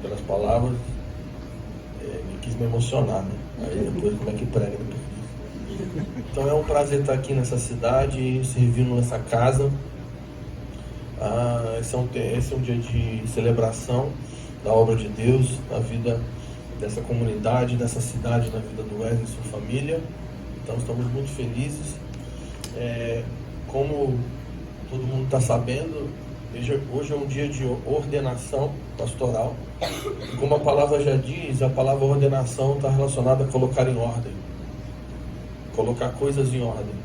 pelas palavras, me quis me emocionar, né? Aí depois como é que prega depois disso. Então é um prazer estar aqui nessa cidade, servindo nessa casa. Esse é um dia de celebração da obra de Deus na vida dessa comunidade, dessa cidade, na vida do Wesley e sua família. Então estamos muito felizes. Como todo mundo está sabendo, hoje é um dia de ordenação pastoral. E como a palavra já diz, a palavra ordenação está relacionada a colocar em ordem, colocar coisas em ordem.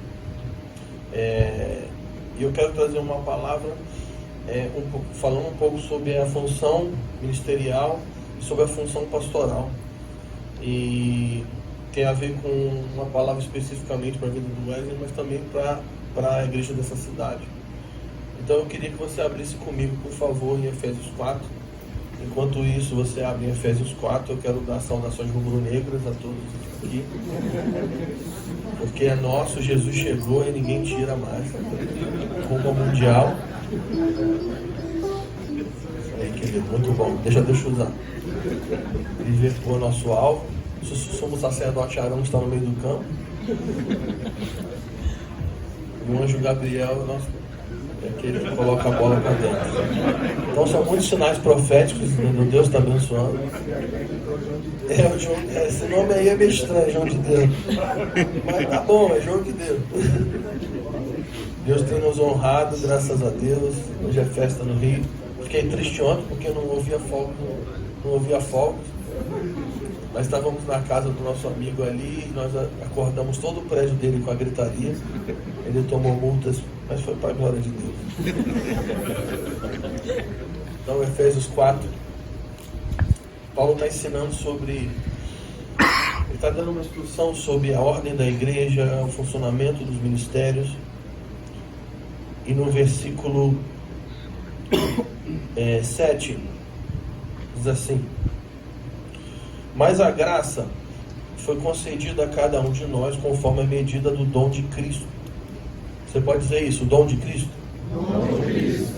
E eu quero trazer uma palavra falando um pouco sobre a função ministerial e sobre a função pastoral. E tem a ver com uma palavra especificamente para a vida do Wesley, mas também para a igreja dessa cidade. Então eu queria que você abrisse comigo, por favor, em Efésios 4. Enquanto isso, você abre em Efésios 4, eu quero dar saudações rubro-negras a todos aqui. Porque é nosso, Jesus chegou e ninguém tira mais. Rumo ao Mundial. Aí, querido, muito bom. Deixa eu usar. Liverpool é nosso alvo. Somos sacerdote Arão, que está no meio do campo. O anjo Gabriel é aquele que coloca a bola para dentro. Então são muitos sinais proféticos, Deus está abençoando. Esse nome aí é meio estranho, João de Deus. Mas tá bom, é João de Deus. Deus tem nos honrado, graças a Deus. Hoje é festa no Rio. Fiquei triste ontem porque não ouvia fogos. Nós estávamos na casa do nosso amigo ali, nós acordamos todo o prédio dele com a gritaria. Ele tomou multas, mas foi para a glória de Deus. Então, Efésios 4, Paulo está ensinando sobre... Ele está dando uma instrução sobre a ordem da igreja, o funcionamento dos ministérios. E no versículo 7, diz assim: mas a graça foi concedida a cada um de nós conforme a medida do dom de Cristo. Você pode dizer isso, o dom de Cristo? Dom de Cristo.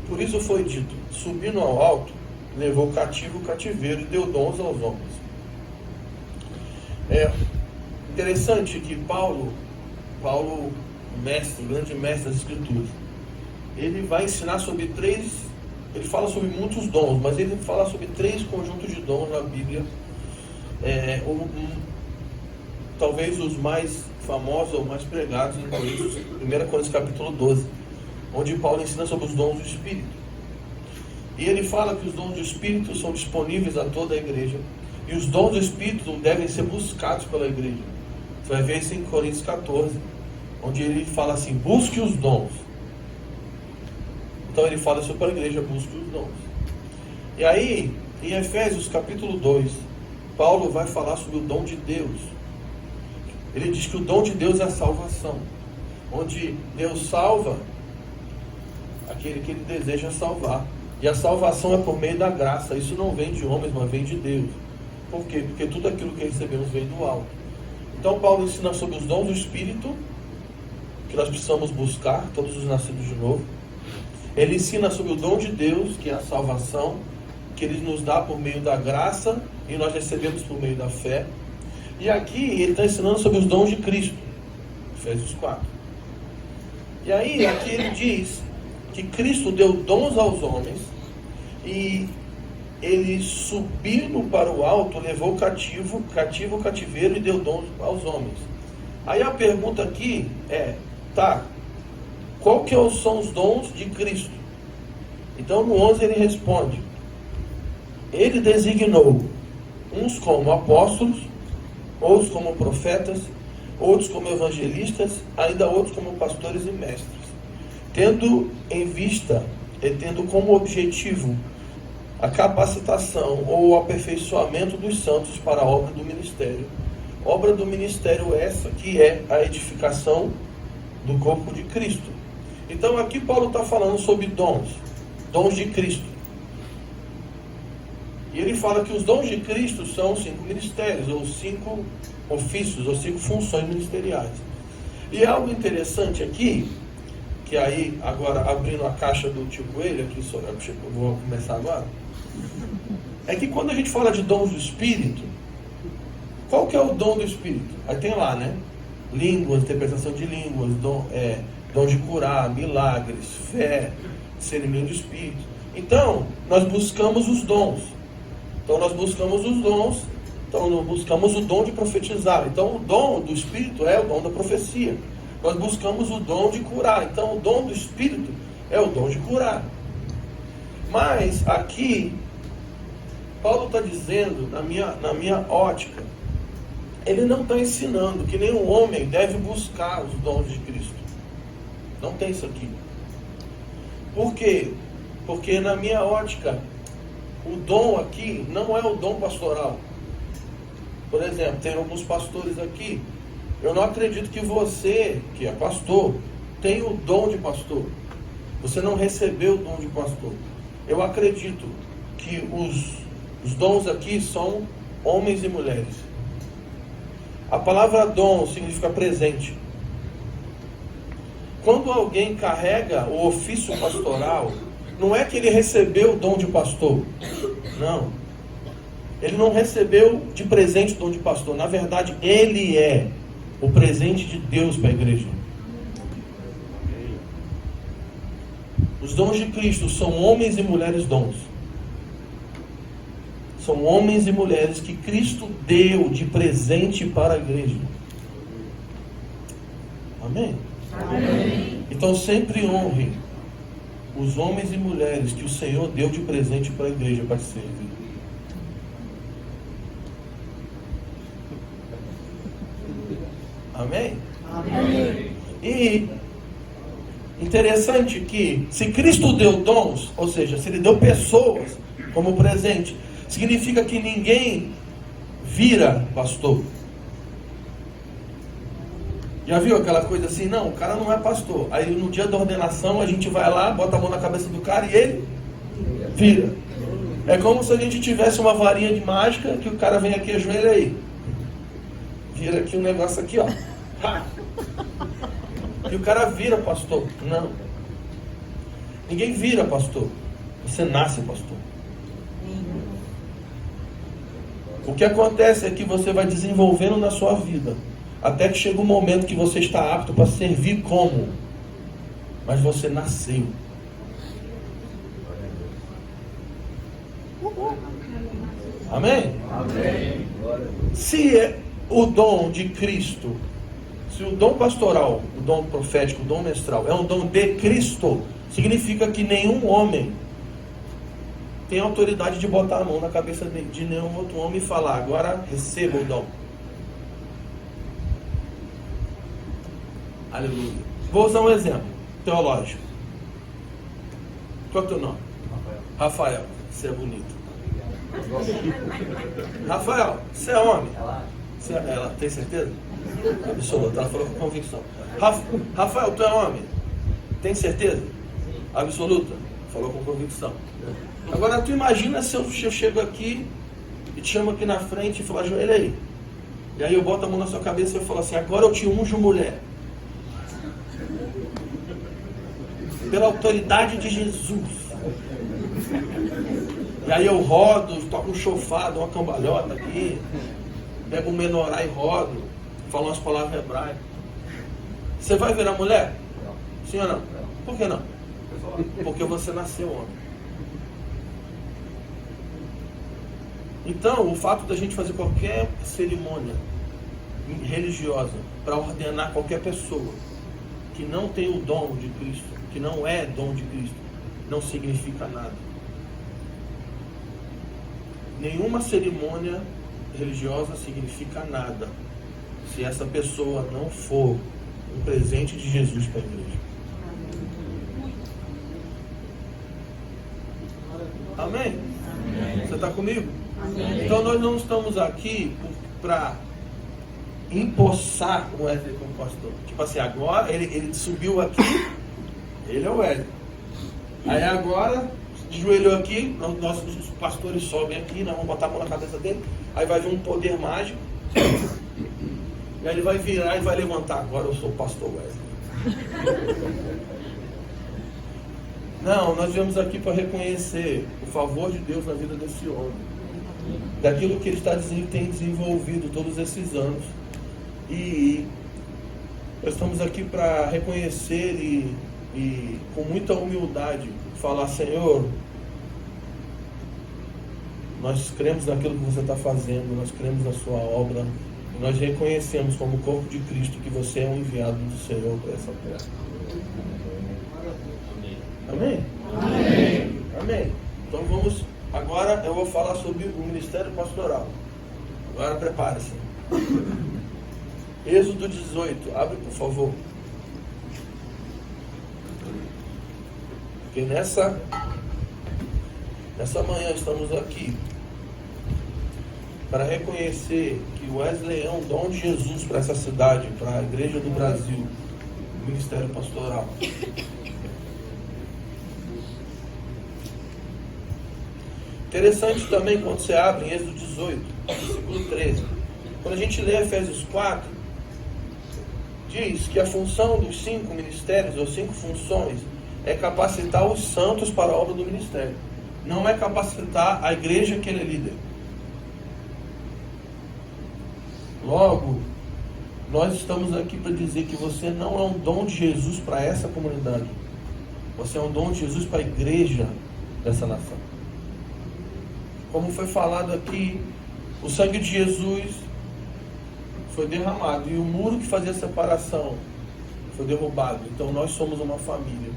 Por isso foi dito, subindo ao alto, levou cativo o cativeiro e deu dons aos homens. É interessante que Paulo, o grande mestre das Escrituras, ele vai ensinar sobre ele fala sobre muitos dons, mas ele fala sobre 3 conjuntos de dons na Bíblia. Talvez os mais famosos ou mais pregados em Coríntios, 1 Coríntios capítulo 12, onde Paulo ensina sobre os dons do Espírito. E ele fala que os dons do Espírito são disponíveis a toda a igreja, e os dons do Espírito devem ser buscados pela igreja. Você vai ver isso em Coríntios 14, onde ele fala assim: busque os dons. Então ele fala sobre a igreja, busque os dons. E aí, em Efésios capítulo 2, Paulo vai falar sobre o dom de Deus. Ele diz que o dom de Deus é a salvação, onde Deus salva aquele que ele deseja salvar. E a salvação é por meio da graça. Isso não vem de homens, mas vem de Deus. Por quê? Porque tudo aquilo que recebemos vem do alto. Então Paulo ensina sobre os dons do Espírito, que nós precisamos buscar, todos os nascidos de novo. Ele ensina sobre o dom de Deus, que é a salvação, que ele nos dá por meio da graça, e nós recebemos por meio da fé. E aqui ele está ensinando sobre os dons de Cristo, Efésios 4. E aí, aqui ele diz que Cristo deu dons aos homens, e ele, subindo para o alto, levou o cativeiro e deu dons aos homens. Aí a pergunta aqui é, qual que são os dons de Cristo? Então no 11 ele responde: ele designou uns como apóstolos, outros como profetas, outros como evangelistas, ainda outros como pastores e mestres, tendo em vista e tendo como objetivo a capacitação ou o aperfeiçoamento dos santos para a obra do ministério. Obra do ministério essa que é a edificação do corpo de Cristo. Então aqui Paulo está falando sobre dons de Cristo. E ele fala que os dons de Cristo são 5 ministérios, ou 5 ofícios, ou 5 funções ministeriais. E algo interessante aqui, que aí, agora abrindo a caixa do tio Coelho, aqui eu vou começar agora. É que quando a gente fala de dons do Espírito, qual que é o dom do Espírito? Aí tem lá, né? Línguas, interpretação de línguas, dom de curar, milagres, fé, discernimento do Espírito. Então, nós buscamos os dons. Então, nós buscamos o dom de profetizar. Então, o dom do Espírito é o dom da profecia. Nós buscamos o dom de curar. Então, o dom do Espírito é o dom de curar. Mas, aqui, Paulo está dizendo, na minha ótica, ele não está ensinando que nenhum homem deve buscar os dons de Cristo. Não tem isso aqui. Por quê? Porque na minha ótica, o dom aqui não é o dom pastoral. Por exemplo, tem alguns pastores aqui. Eu não acredito que você, que é pastor, tem o dom de pastor. Você não recebeu o dom de pastor. Eu acredito que os dons aqui são homens e mulheres. A palavra dom significa presente. Quando alguém carrega o ofício pastoral, não é que ele recebeu o dom de pastor. Não. Ele não recebeu de presente o dom de pastor. Na verdade, ele é o presente de Deus para a igreja. Os dons de Cristo são homens e mulheres dons. São homens e mulheres que Cristo deu de presente para a igreja. Amém? Amém. Então sempre honre os homens e mulheres que o Senhor deu de presente para a igreja para servir. Amém? Amém. E interessante que se Cristo deu dons, ou seja, se Ele deu pessoas como presente, significa que ninguém vira pastor. Já viu aquela coisa assim? Não, o cara não é pastor. Aí no dia da ordenação a gente vai lá, bota a mão na cabeça do cara e ele vira. É como se a gente tivesse uma varinha de mágica que o cara vem aqui, ajoelha aí. Vira aqui um negócio aqui, ó. E o cara vira pastor. Não. Ninguém vira pastor. Você nasce pastor. O que acontece é que você vai desenvolvendo na sua vida, até que chega um momento que você está apto para servir como, mas você nasceu. Amém? Amém. Se é o dom de Cristo, se o dom pastoral, o dom profético, o dom mestral é um dom de Cristo, significa que nenhum homem tem autoridade de botar a mão na cabeça de nenhum outro homem e falar, agora receba o dom. Aleluia. Vou usar um exemplo teológico. Qual é o teu nome? Rafael. Você é bonito. Rafael, você é homem? Ela tem certeza? Absoluta. Ela falou com convicção. Rafael, tu é homem? Tem certeza? Absoluta. Falou com convicção. Agora tu imagina se eu chego aqui e te chamo aqui na frente e falo, ajoelha aí. E aí eu boto a mão na sua cabeça e eu falo assim, agora eu te unjo mulher. Pela autoridade de Jesus. E aí eu rodo, toco um chofar, dou uma cambalhota aqui, pego um menorá e rodo, falo umas palavras hebraicas. Você vai virar mulher? Sim ou não? Por que não? Porque você nasceu homem. Então, o fato da gente fazer qualquer cerimônia religiosa para ordenar qualquer pessoa que não tem o dom de Cristo, que não é dom de Cristo, não significa nada. Nenhuma cerimônia religiosa significa nada se essa pessoa não for um presente de Jesus para a igreja. Amém? Amém. Você está comigo? Amém. Então nós não estamos aqui para empossar o Wesley como pastor. Tipo assim, agora ele subiu aqui, ele é o Wesley. Aí agora, ajoelhou aqui, nossos pastores sobem aqui, nós vamos botar a mão na cabeça dele, aí vai vir um poder mágico, e aí ele vai virar e vai levantar, agora eu sou o pastor Wesley. Não, nós viemos aqui para reconhecer o favor de Deus na vida desse homem, daquilo que ele tem desenvolvido todos esses anos. E nós estamos aqui para reconhecer e com muita humildade falar: Senhor, nós cremos naquilo que você está fazendo, nós cremos na sua obra, e nós reconhecemos como corpo de Cristo que você é um enviado do Senhor para essa terra. Amém? Amém. Amém. Então vamos, agora eu vou falar sobre o ministério pastoral. Agora prepare-se. Êxodo 18, abre por favor. Porque nessa manhã estamos aqui para reconhecer que o Wesley é um dom de Jesus para essa cidade, para a igreja do Brasil, o ministério pastoral. Interessante também quando você abre em Êxodo 18, versículo 13. Quando a gente lê Efésios 4, diz que a função dos 5 ministérios, ou 5 funções, é capacitar os santos para a obra do ministério. Não é capacitar a igreja que ele é líder. Logo, nós estamos aqui para dizer que você não é um dom de Jesus para essa comunidade. Você é um dom de Jesus para a igreja dessa nação. Como foi falado aqui, o sangue de Jesus foi derramado e o muro que fazia separação foi derrubado. Então nós somos uma família.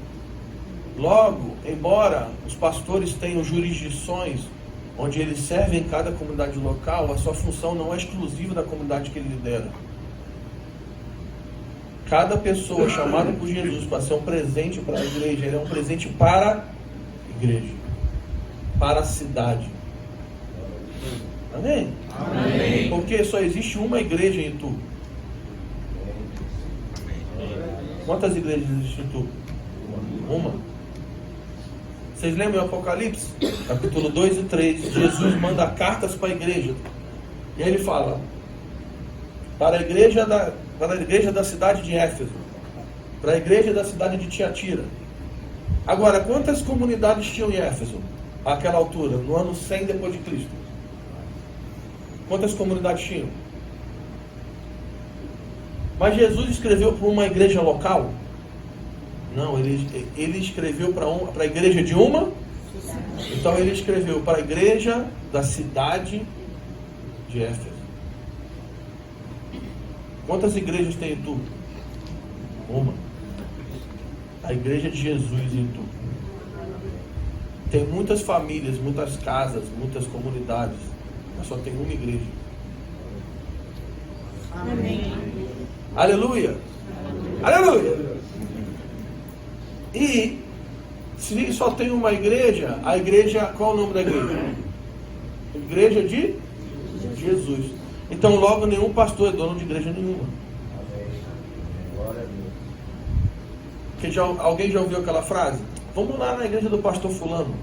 Logo, embora os pastores tenham jurisdições onde eles servem em cada comunidade local, a sua função não é exclusiva da comunidade que ele lidera. Cada pessoa chamada por Jesus para ser um presente para a igreja, ele é um presente para a igreja, para a cidade. Amém? Amém. Porque só existe uma igreja em Itu. Quantas igrejas existem em Itu? Uma. Vocês lembram o Apocalipse? Capítulo 2 e 3. Jesus manda cartas para a igreja. E aí ele fala: para a igreja da cidade de Éfeso, para a igreja da cidade de Tiatira. Agora, quantas comunidades tinham em Éfeso àquela altura, no ano 100 depois de Cristo? Quantas comunidades tinham? Mas Jesus escreveu para uma igreja local? Não, ele escreveu para a igreja de uma. Então ele escreveu para a igreja da cidade de Éfeso. Quantas igrejas tem em Itu? Uma. A igreja de Jesus em Itu. Tem muitas famílias, muitas casas, muitas comunidades, mas só tem uma igreja. Amém. Aleluia. Aleluia. E se só tem uma igreja, a igreja, qual é o nome da igreja? Igreja de Jesus. Então logo nenhum pastor é dono de igreja nenhuma. Porque alguém já ouviu aquela frase? Vamos lá na igreja do pastor fulano.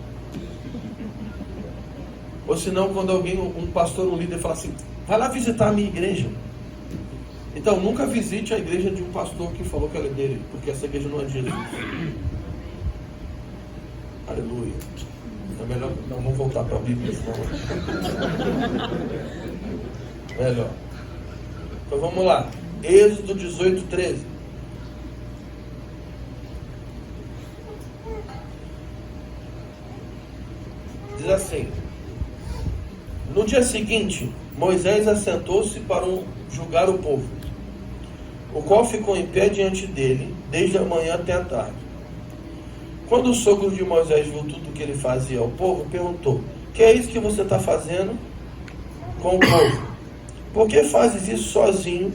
Ou senão quando um pastor, um líder fala assim: vai lá visitar a minha igreja. Então nunca visite a igreja de um pastor que falou que era dele, porque essa igreja não é de Jesus. Aleluia. É melhor. Não, vamos voltar para a Bíblia. Melhor. Então vamos lá. Êxodo 18, 13. Diz assim: no dia seguinte, Moisés assentou-se para julgar o povo, o qual ficou em pé diante dele, desde a manhã até a tarde. Quando o sogro de Moisés viu tudo o que ele fazia ao povo, perguntou: que é isso que você está fazendo com o povo? Por que fazes isso sozinho,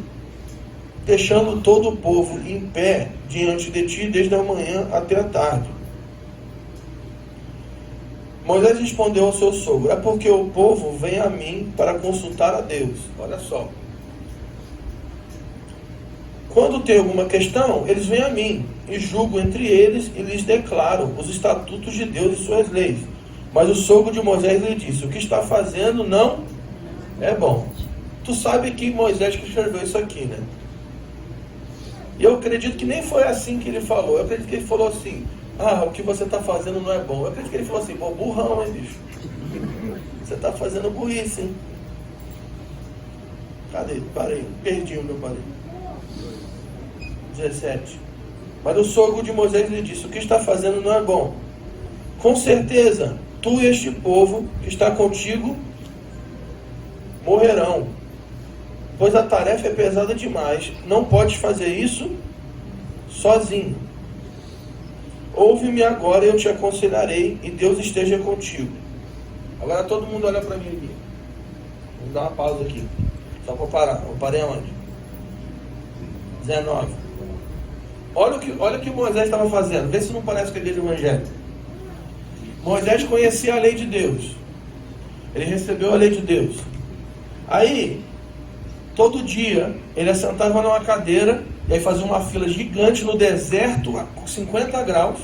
deixando todo o povo em pé diante de ti, desde a manhã até a tarde? Moisés respondeu ao seu sogro: é porque o povo vem a mim para consultar a Deus. Olha só. Quando tem alguma questão, eles vêm a mim, e julgo entre eles, e lhes declaro os estatutos de Deus e suas leis. Mas o sogro de Moisés lhe disse: o que está fazendo não é bom. Tu sabe que Moisés que escreveu isso aqui, né? E eu acredito que nem foi assim que ele falou. Eu acredito que ele falou assim: o que você está fazendo não é bom. Eu acredito que ele falou assim, pô, burrão, hein, bicho? Você está fazendo burrice, hein? Cadê? Parei, perdi o meu parei. 17. Mas o sogro de Moisés lhe disse, o que está fazendo não é bom. Com certeza, tu e este povo que está contigo morrerão, pois a tarefa é pesada demais, não podes fazer isso sozinho. Ouve-me agora e eu te aconselharei, e Deus esteja contigo. Agora todo mundo olha para mim aqui. Vamos dar uma pausa aqui, só para parar. Eu parei aonde? 19. Olha o que Moisés estava fazendo, vê se não parece com a igreja evangélica. Moisés conhecia a lei de Deus, ele recebeu a lei de Deus. Aí, todo dia, ele assentava numa cadeira, e aí fazia uma fila gigante no deserto, a 50 graus,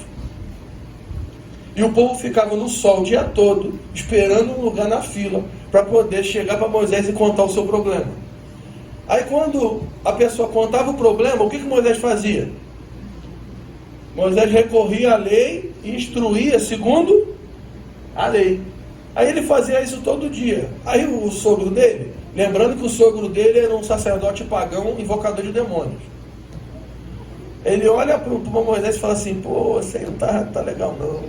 e o povo ficava no sol o dia todo, esperando um lugar na fila, para poder chegar para Moisés e contar o seu problema. Aí quando a pessoa contava o problema, o que Moisés fazia? Moisés recorria à lei e instruía segundo a lei. Aí ele fazia isso todo dia. Aí o sogro dele, lembrando que o sogro dele era um sacerdote pagão, invocador de demônios. Ele olha para Moisés e fala assim, pô, você não tá legal não.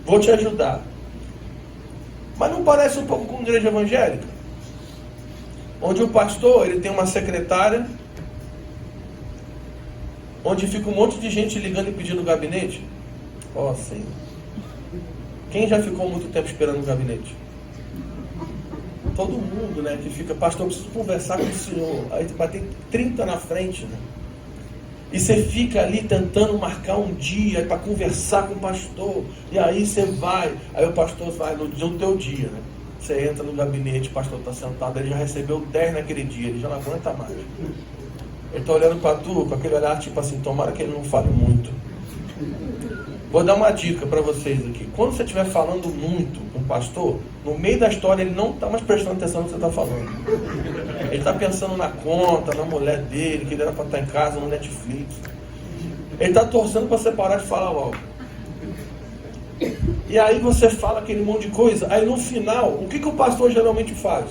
Vou te ajudar. Mas não parece um pouco com igreja evangélica? Onde o pastor, ele tem uma secretária, onde fica um monte de gente ligando e pedindo gabinete. Ó, Senhor. Quem já ficou muito tempo esperando no gabinete? Todo mundo, né, que fica, pastor, eu preciso conversar com o senhor. Aí vai ter 30 na frente, né? E você fica ali tentando marcar um dia para conversar com o pastor. E aí você vai. Aí o pastor vai no teu dia, né? Você entra no gabinete, o pastor está sentado, ele já recebeu 10 naquele dia, ele já não aguenta mais. Ele está olhando para tu com aquele olhar tipo assim, tomara que ele não fale muito. Vou dar uma dica para vocês aqui. Quando você estiver falando muito com o pastor, no meio da história ele não está mais prestando atenção no que você está falando. Ele está pensando na conta, na mulher dele, que ele era para estar em casa, no Netflix. Ele está torcendo para você parar de falar logo. E aí você fala aquele monte de coisa. Aí no final, o que o pastor geralmente faz?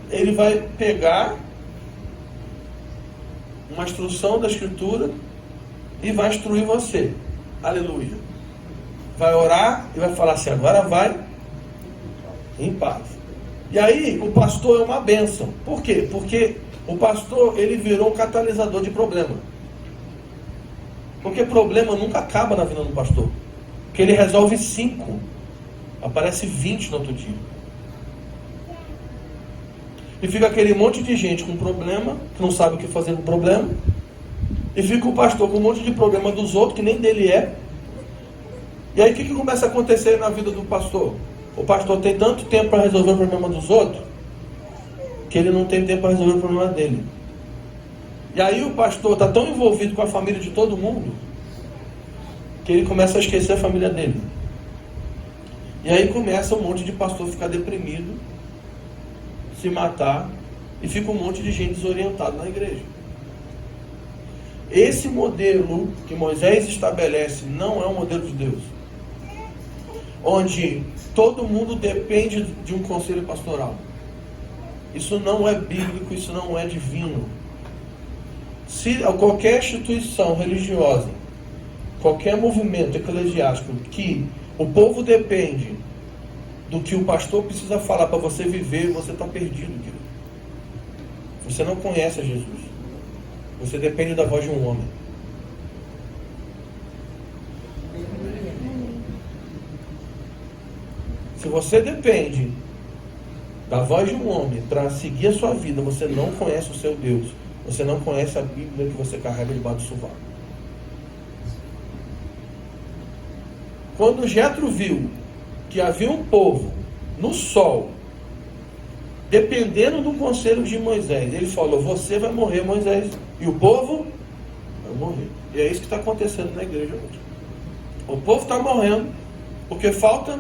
Ele vai pegar uma instrução da escritura e vai instruir você. Aleluia. Vai orar e vai falar assim, agora vai em paz. E aí o pastor é uma bênção. Por quê? Porque o pastor, ele virou um catalisador de problema. Porque problema nunca acaba na vida do pastor. Porque ele resolve 5, aparece 20 no outro dia. E fica aquele monte de gente com problema, que não sabe o que fazer com o problema. E fica o pastor com um monte de problema dos outros, que nem dele é. E aí o que começa a acontecer na vida do pastor? O pastor tem tanto tempo para resolver o problema dos outros, que ele não tem tempo para resolver o problema dele. E aí o pastor está tão envolvido com a família de todo mundo, que ele começa a esquecer a família dele. E aí começa um monte de pastor a ficar deprimido, se matar, e fica um monte de gente desorientada na igreja. Esse modelo que Moisés estabelece não é um modelo de Deus, onde todo mundo depende de um conselho pastoral. Isso não é bíblico, isso não é divino. Se qualquer instituição religiosa, qualquer movimento eclesiástico que o povo depende do que o pastor precisa falar para você viver, você está perdido, querido. Você não conhece a Jesus. Você depende da voz de um homem. Se você depende da voz de um homem para seguir a sua vida, você não conhece o seu Deus. Você não conhece a Bíblia que você carrega debaixo do sovaco. Quando Jetro viu que havia um povo no sol, dependendo do conselho de Moisés, ele falou, você vai morrer, Moisés, e o povo vai morrer. E é isso que está acontecendo na igreja hoje. O povo está morrendo porque falta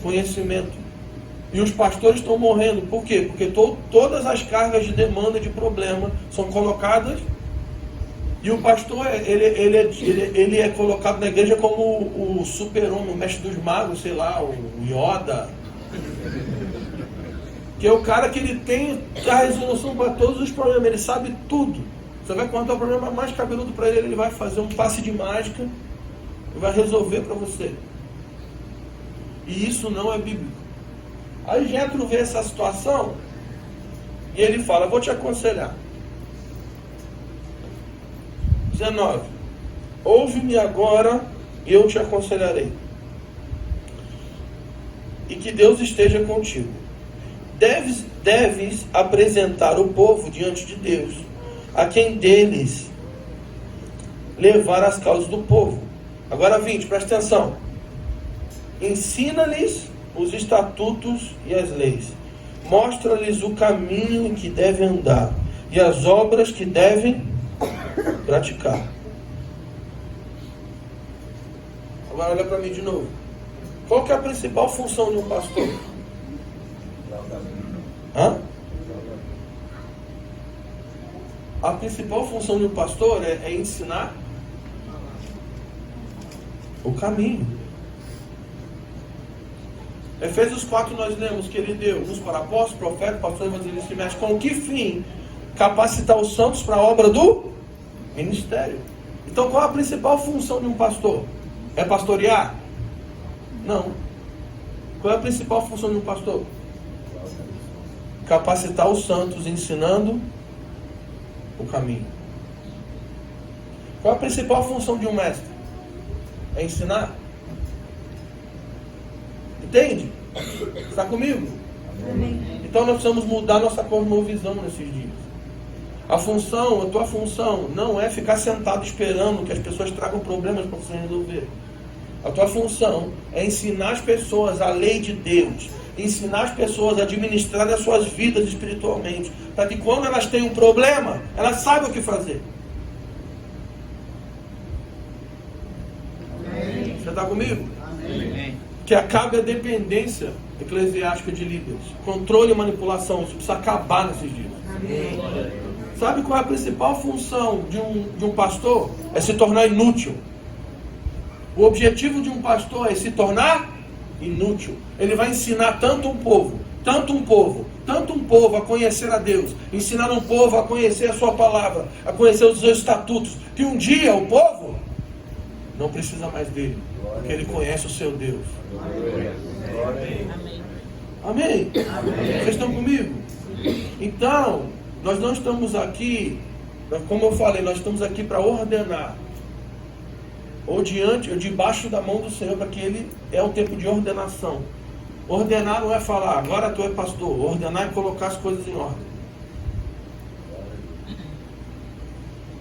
conhecimento. E os pastores estão morrendo. Por quê? Porque todas as cargas de demanda, de problema, são colocadas E o pastor, ele é colocado na igreja como o super-homem, o mestre dos magos, sei lá, o Yoda. Que é o cara que ele tem a resolução para todos os problemas, ele sabe tudo. Você vai contar o problema mais cabeludo para ele, ele vai fazer um passe de mágica e vai resolver para você. E isso não é bíblico. Aí Jétro vê essa situação e ele fala: vou te aconselhar. 19. Ouve-me agora e eu te aconselharei. E que Deus esteja contigo. Deves apresentar o povo diante de Deus, a quem deles levar as causas do povo. Agora 20, presta atenção. Ensina-lhes os estatutos e as leis. Mostra-lhes o caminho em que devem andar e as obras que devem praticar. Agora olha para mim de novo. Qual que é a principal função de um pastor? A principal função de um pastor é ensinar o caminho. Efésios 4 nós lemos que ele deu uns para apóstolos, profetas, pastores, evangelistas e mestres. Com que fim? Capacitar os santos para a obra do ministério. Então qual a principal função de um pastor? É pastorear? Não. Qual é a principal função de um pastor? Capacitar os santos ensinando o caminho. Qual a principal função de um mestre? É ensinar. Entende? Está comigo? Amém. Então nós precisamos mudar nossa cosmovisão nesses dias. A tua função não é ficar sentado esperando que as pessoas tragam problemas para você resolver. A tua função é ensinar as pessoas a lei de Deus, ensinar as pessoas a administrar as suas vidas espiritualmente, para que quando elas têm um problema, elas saibam o que fazer. Amém. Você está comigo? Amém. Que acabe a dependência eclesiástica de líderes. Controle e manipulação, isso precisa acabar nesses dias. Amém. Sabe qual é a principal função de um pastor? É se tornar inútil. O objetivo de um pastor é se tornar inútil. Ele vai ensinar tanto um povo a conhecer a Deus, ensinar um povo a conhecer a sua palavra, a conhecer os seus estatutos, que um dia o povo não precisa mais dele, porque ele conhece o seu Deus. Amém? Vocês estão comigo? Então, nós não estamos aqui, como eu falei, nós estamos aqui para ordenar. Ou debaixo da mão do Senhor, para que Ele é um tempo de ordenação. Ordenar não é falar, agora tu é pastor. Ordenar é colocar as coisas em ordem.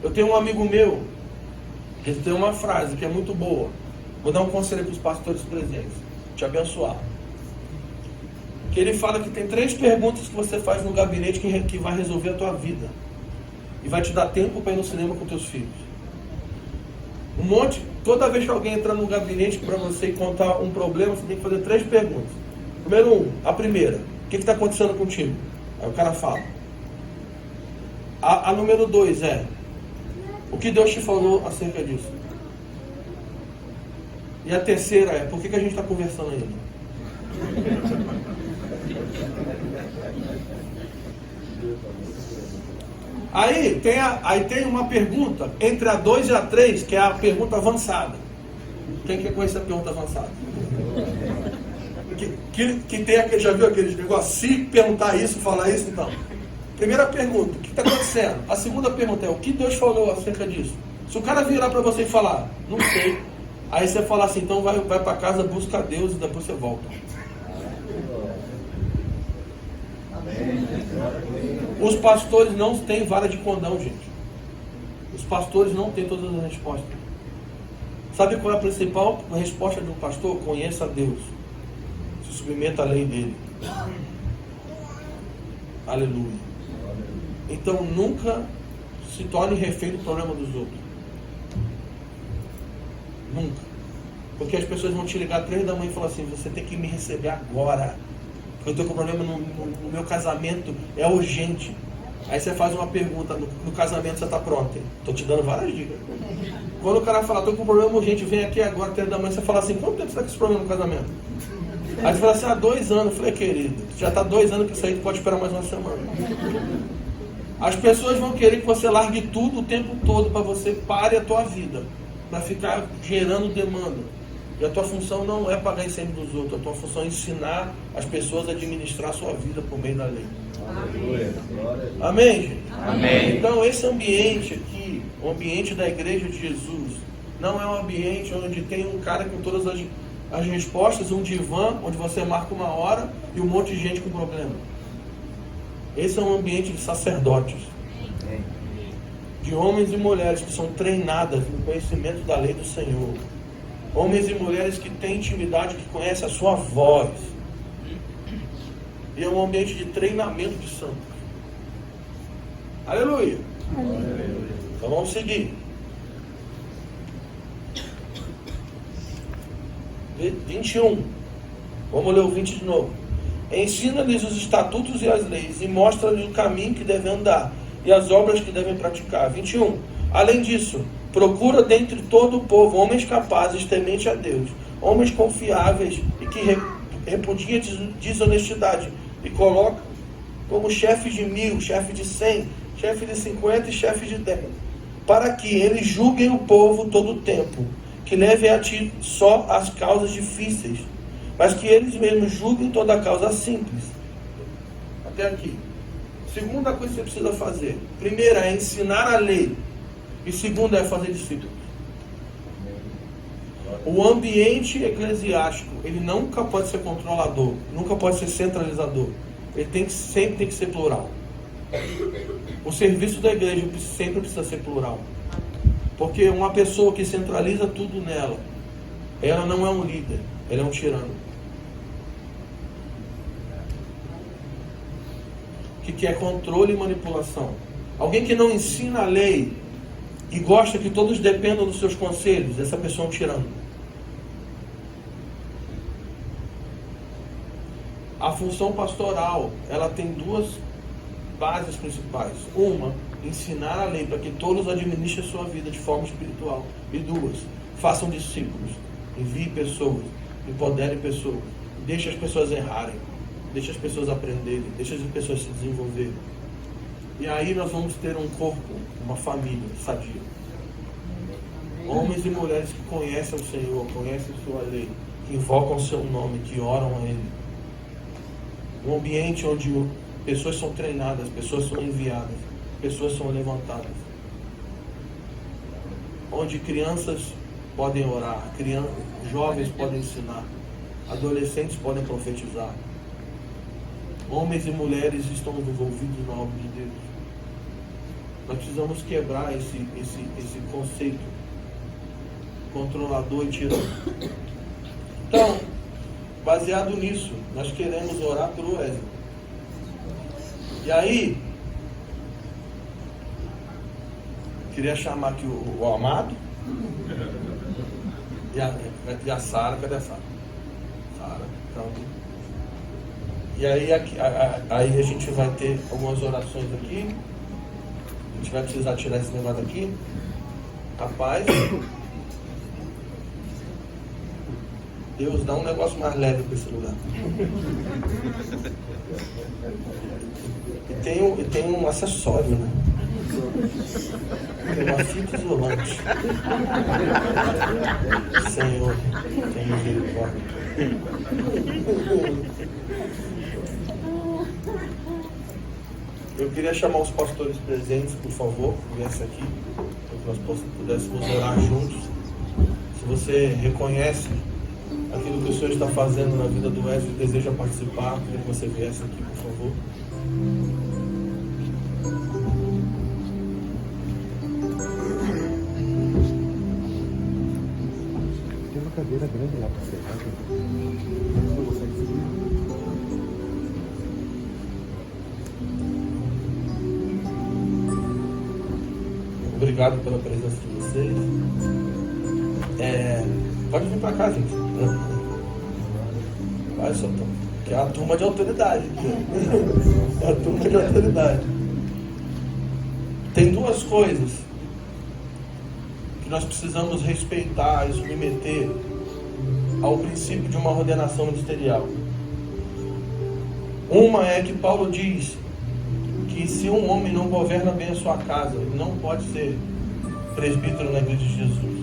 Eu tenho um amigo meu, que tem uma frase que é muito boa. Vou dar um conselho para os pastores presentes, te abençoar. Que ele fala que tem 3 perguntas que você faz no gabinete que vai resolver a tua vida. E vai te dar tempo para ir no cinema com teus filhos. Toda vez que alguém entrar no gabinete para você e contar um problema, você tem que fazer 3 perguntas. A primeira, o que está acontecendo contigo? Aí o cara fala. A número 2 é, o que Deus te falou acerca disso? E a terceira é, por que a gente está conversando ainda? Aí tem uma pergunta entre a 2 e a 3, que é a pergunta avançada. Quem quer conhecer a pergunta avançada? Que tem aquele, já viu aqueles negócios? Se perguntar isso, falar isso, então. Primeira pergunta, o que está acontecendo? A segunda pergunta é, o que Deus falou acerca disso? Se o cara virar para você e falar, não sei, aí você fala assim, então vai para casa, busca a Deus e depois você volta. Os pastores não têm vara de condão, gente. Os pastores não têm todas as respostas. Sabe qual é a principal resposta de um pastor? Conheça a Deus. Se submeta à lei dele. Aleluia. Então nunca se torne refém do problema dos outros. Nunca. Porque as pessoas vão te ligar 3 da manhã e falar assim, você tem que me receber agora. Eu estou com problema no meu casamento, é urgente. Aí você faz uma pergunta, no casamento você está pronto, hein? Tô te dando várias dicas. Quando o cara fala, tô com um problema urgente, vem aqui agora, 3 da manhã, você fala assim, quanto tempo você está com esse problema no casamento? Aí você fala assim, 2 anos. Eu falei, querido, já está 2 anos que isso aí, tu pode esperar mais uma semana. As pessoas vão querer que você largue tudo o tempo todo para você pare a tua vida, para ficar gerando demanda. E a tua função não é pagar incêndio dos outros, a tua função é ensinar as pessoas a administrar a sua vida por meio da lei. Amém. Amém, gente? Amém. Então esse ambiente aqui, o ambiente da igreja de Jesus, não é um ambiente onde tem um cara com todas as respostas, um divã, onde você marca uma hora e um monte de gente com problema. Esse é um ambiente de sacerdotes, de homens e mulheres que são treinadas no conhecimento da lei do Senhor. Homens e mulheres que têm intimidade, que conhecem a sua voz. E é um ambiente de treinamento de santos. Aleluia. Então vamos seguir. 21. Vamos ler o 20 de novo. Ensina-lhes os estatutos e as leis, e mostra-lhes o caminho que devem andar, e as obras que devem praticar. 21. Além disso, procura dentre todo o povo homens capazes, tementes a Deus, homens confiáveis e que repudiem desonestidade, e coloca como chefes de 1000, chefe de 100, chefe de 50 e chefe de 10, para que eles julguem o povo todo o tempo, que levem a ti só as causas difíceis, mas que eles mesmos julguem toda a causa simples. Até aqui. Segunda coisa que você precisa fazer. Primeira é ensinar a lei. E segunda é fazer discípulos. O ambiente eclesiástico, ele nunca pode ser controlador, nunca pode ser centralizador. Ele sempre tem que ser plural. O serviço da igreja sempre precisa ser plural. Porque uma pessoa que centraliza tudo nela, ela não é um líder, ela é um tirano. Que quer controle e manipulação. Alguém que não ensina a lei e gosta que todos dependam dos seus conselhos, essa pessoa é um tirano. A função pastoral, ela tem 2 bases principais. Uma, ensinar a lei para que todos administrem a sua vida de forma espiritual. E 2, façam discípulos. Envie pessoas, empodere pessoas, deixe as pessoas errarem, deixe as pessoas aprenderem, deixe as pessoas se desenvolverem. E aí nós vamos ter um corpo, uma família sadia. Homens e mulheres que conhecem o Senhor, conhecem a sua lei, que invocam o seu nome, que oram a Ele. Um ambiente onde pessoas são treinadas, pessoas são enviadas, pessoas são levantadas. Onde crianças podem orar, jovens podem ensinar, adolescentes podem profetizar. Homens e mulheres estão envolvidos na obra de Deus. Nós precisamos quebrar esse conceito controlador e tirano. Então, baseado nisso, nós queremos orar pelo Wesley. E aí, queria chamar aqui o Amado e a Sara. Cadê a Sara? Sara, então. E aí a gente vai ter algumas orações aqui. A gente vai precisar tirar esse negócio aqui. Rapaz, Deus dá um negócio mais leve para esse lugar. E tem um acessório, né? Tem uma fita isolante. Senhor, tem misericórdia. Eu queria chamar os pastores presentes, por favor, viesse aqui, para que nós pudéssemos orar juntos. Se você reconhece aquilo que o Senhor está fazendo na vida do Wesley e deseja participar, eu queria que você viesse aqui, por favor. Tem uma cadeira grande lá para você. Não consegue subir. Obrigado pela presença de vocês. Pode vir para cá, gente. Vai, só que é a turma de autoridade. É a turma de autoridade. Tem duas coisas que nós precisamos respeitar e submeter ao princípio de uma ordenação ministerial. Uma é que Paulo diz que se um homem não governa bem a sua casa, ele não pode ser presbítero na igreja de Jesus.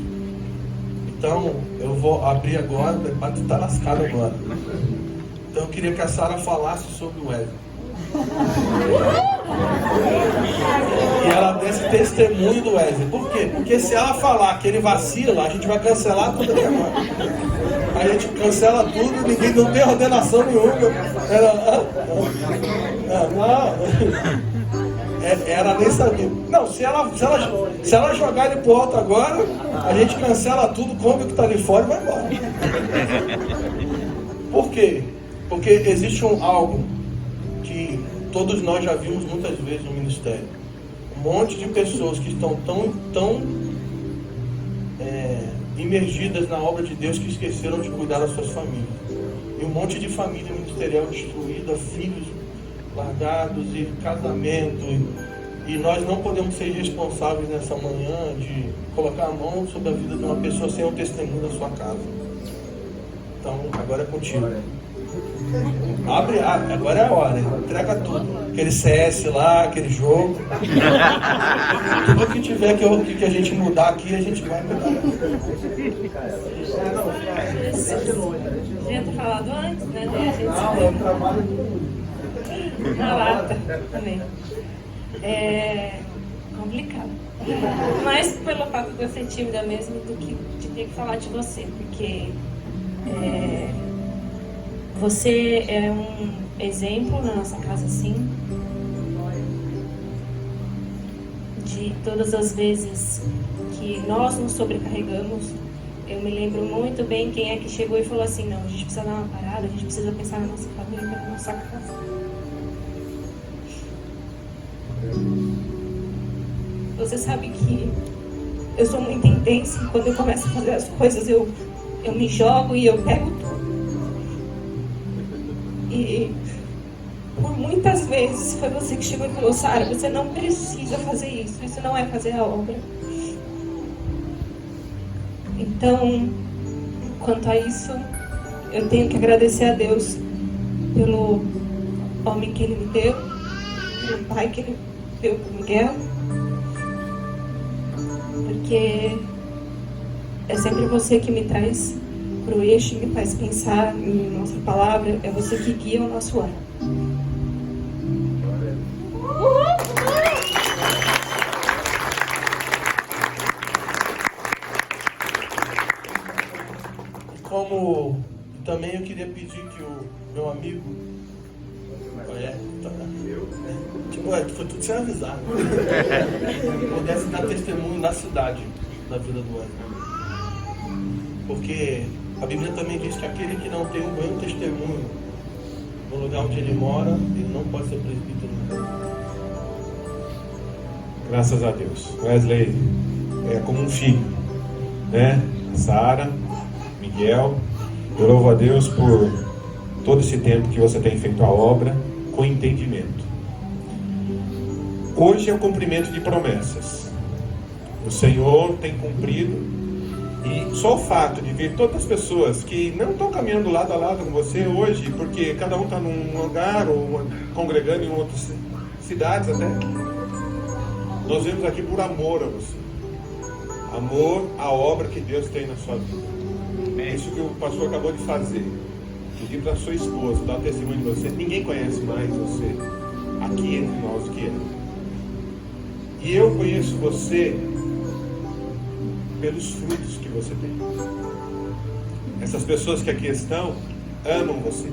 Então, eu vou abrir agora, para tu estar lascado agora. Então, eu queria que a Sara falasse sobre o Wesley. E ela desse testemunho do Wesley. Por quê? Porque se ela falar que ele vacila, a gente vai cancelar tudo aqui agora. A gente cancela tudo, ninguém não tem ordenação nenhuma. Ela nem sabia. Não, se ela jogar ele pro alto agora, a gente cancela tudo, come o que está ali fora e vai embora. Por quê? Porque existe algo que todos nós já vimos muitas vezes no ministério. Um monte de pessoas que estão tão imergidas na obra de Deus que esqueceram de cuidar das suas famílias. E um monte de família ministerial destruída, filhos largados e casamento. E nós não podemos ser responsáveis nessa manhã de colocar a mão sobre a vida de uma pessoa sem o testemunho da sua casa. Então, agora é contigo. Abre, agora é a hora, entrega tudo. Aquele CS lá, aquele jogo. Tudo que tiver que a gente mudar aqui, a gente vai mudar. Já tinha falado antes, né? Na lata também. É complicado. Mais pelo fato de eu ser tímida mesmo do que de ter que falar de você, porque você é um exemplo na nossa casa, sim, de todas as vezes que nós nos sobrecarregamos. Eu me lembro muito bem quem é que chegou e falou assim: não, a gente precisa dar uma parada, a gente precisa pensar na nossa família, na nossa casa. Você sabe que eu sou muito intensa. Quando eu começo a fazer as coisas, eu me jogo e eu pego tudo. E por muitas vezes foi você que chegou e falou: Sara, você não precisa fazer isso, isso não é fazer a obra. Então, quanto a isso, eu tenho que agradecer a Deus pelo homem que Ele me deu, pelo pai que Ele deu para o Miguel, porque é sempre você que me traz para o eixo e me faz pensar em nossa palavra, é você que guia o nosso ano. Como também eu queria pedir que o meu amigo foi tudo sem avisar, pudesse dar testemunho na cidade da vida do Wesley, porque a Bíblia também diz que aquele que não tem um bom testemunho no lugar onde ele mora, ele não pode ser presbítero. Graças a Deus. Wesley é como um filho, né? Sara, Miguel, eu louvo a Deus por todo esse tempo que você tem feito a obra com entendimento. Hoje é o cumprimento de promessas. O Senhor tem cumprido, e só o fato de ver todas as pessoas que não estão caminhando lado a lado com você hoje, porque cada um está num lugar ou congregando em outras cidades até, nós vemos aqui por amor a você, amor à obra que Deus tem na sua vida. É isso que o pastor acabou de fazer, pedir para a sua esposa dar testemunho de você. Ninguém conhece mais você aqui entre nós do que ela. E eu conheço você pelos frutos que você tem. Essas pessoas que aqui estão amam você.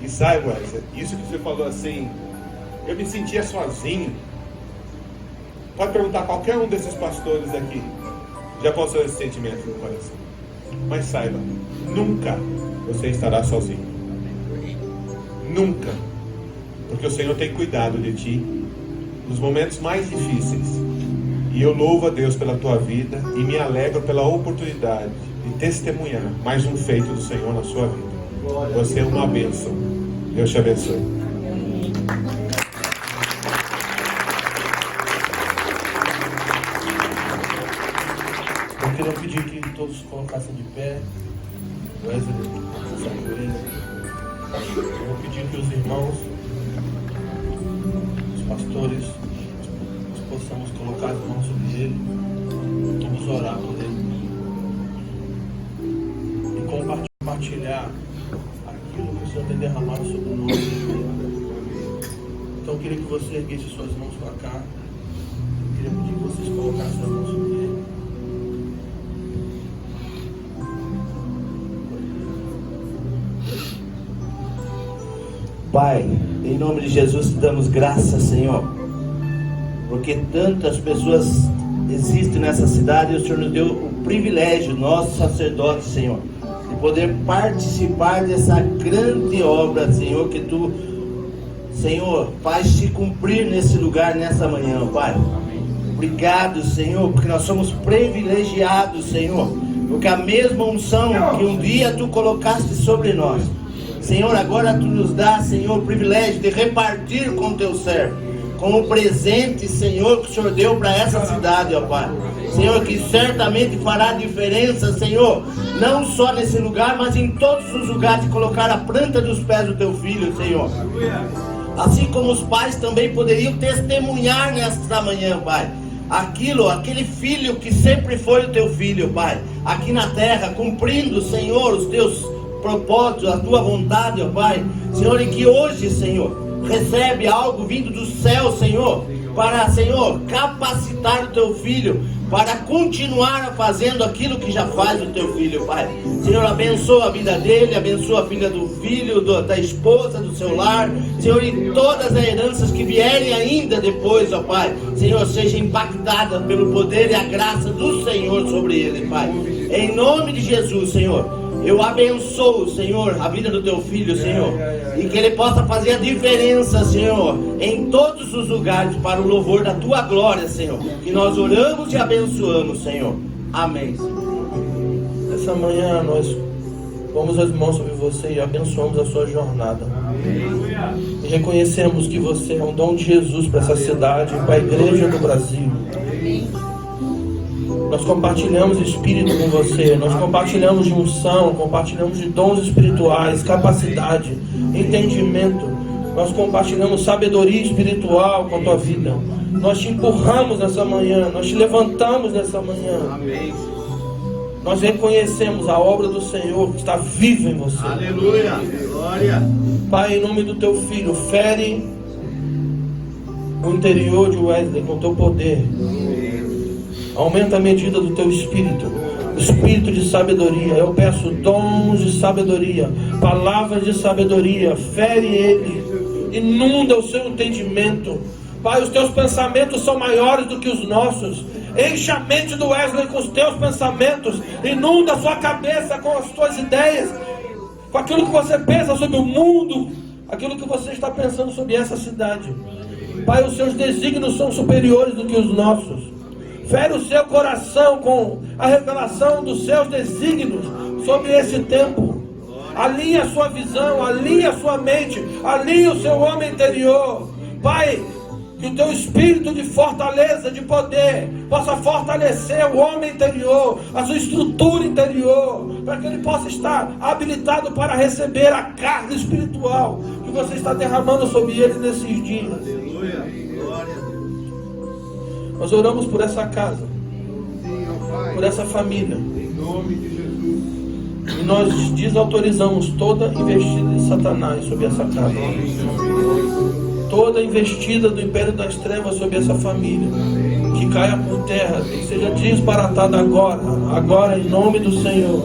E saiba, isso que você falou assim, eu me sentia sozinho. Pode perguntar a qualquer um desses pastores aqui, já passou esse sentimento no coração. Mas saiba, nunca você estará sozinho. Nunca. Porque o Senhor tem cuidado de ti nos momentos mais difíceis. E eu louvo a Deus pela tua vida e me alegro pela oportunidade de testemunhar mais um feito do Senhor na sua vida. Você é uma bênção. Deus te abençoe. colocar-se de pé. Wesley, eu vou pedir que os irmãos, os pastores, nós possamos colocar as mãos sobre ele. Vamos orar por ele. E compartilhar aquilo que o Senhor tem derramado sobre nós. Então eu queria que você erguesse suas mãos para cá. Eu queria pedir que vocês colocassem as mãos sobre ele. Pai, em nome de Jesus te damos graças, Senhor, porque tantas pessoas existem nessa cidade e o Senhor nos deu o privilégio, nosso sacerdote, Senhor, de poder participar dessa grande obra, Senhor, que Tu, Senhor, faz se cumprir nesse lugar, nessa manhã, Pai. Obrigado, Senhor, porque nós somos privilegiados, Senhor, porque a mesma unção que um dia Tu colocaste sobre nós, Senhor, agora Tu nos dá, Senhor, o privilégio de repartir com Teu servo, com o presente, Senhor, que o Senhor deu para essa cidade, ó Pai. Senhor, que certamente fará diferença, Senhor, não só nesse lugar, mas em todos os lugares, de colocar a planta dos pés do Teu Filho, Senhor. Assim como os pais também poderiam testemunhar nesta manhã, Pai, aquele filho que sempre foi o Teu filho, Pai, aqui na terra, cumprindo, Senhor, os Teus propósitos, a Tua vontade, ó Pai, Senhor, e que hoje, Senhor, recebe algo vindo do céu, Senhor, para, Senhor, capacitar o Teu Filho, para continuar fazendo aquilo que já faz o Teu Filho, Pai. Senhor, abençoa a vida dele, abençoa a filha do filho, da esposa, do seu lar, Senhor, e todas as heranças que vierem ainda depois, ó Pai, Senhor, seja impactada pelo poder e a graça do Senhor sobre ele, Pai. Em nome de Jesus, Senhor, eu abençoo, Senhor, a vida do Teu Filho, Senhor, e que ele possa fazer a diferença, Senhor, em todos os lugares, para o louvor da Tua glória, Senhor, que nós oramos e abençoamos, Senhor. Amém, Senhor. Essa manhã nós pomos as mãos sobre você e abençoamos a sua jornada. E reconhecemos que você é um dom de Jesus para essa cidade, para a igreja do Brasil. Nós compartilhamos espírito com você, nós compartilhamos de unção, compartilhamos de dons espirituais, capacidade, entendimento. Nós compartilhamos sabedoria espiritual com a tua vida. Nós te empurramos nessa manhã, nós te levantamos nessa manhã. Nós reconhecemos a obra do Senhor que está viva em você. Aleluia, glória. Pai, em nome do Teu Filho, fere o interior de Wesley com Teu poder. Aumenta a medida do Teu espírito, espírito de sabedoria. Eu peço dons de sabedoria, palavras de sabedoria. Fere ele, inunda o seu entendimento. Pai, os Teus pensamentos são maiores do que os nossos. Enche a mente do Wesley com os Teus pensamentos. Inunda a sua cabeça com as Tuas ideias, com aquilo que você pensa sobre o mundo, aquilo que você está pensando sobre essa cidade. Pai, os Seus desígnios são superiores do que os nossos. Fere o seu coração com a revelação dos Seus desígnios sobre esse tempo. Alinhe a sua visão, alinhe a sua mente, alinhe o seu homem interior. Pai, que o Teu espírito de fortaleza, de poder, possa fortalecer o homem interior, a sua estrutura interior, para que ele possa estar habilitado para receber a carga espiritual que você está derramando sobre ele nesses dias. Aleluia. Nós oramos por essa casa, por essa família, e nós desautorizamos toda investida de Satanás sobre essa casa, toda investida do império das trevas sobre essa família, que caia por terra, que seja disparatada agora em nome do Senhor.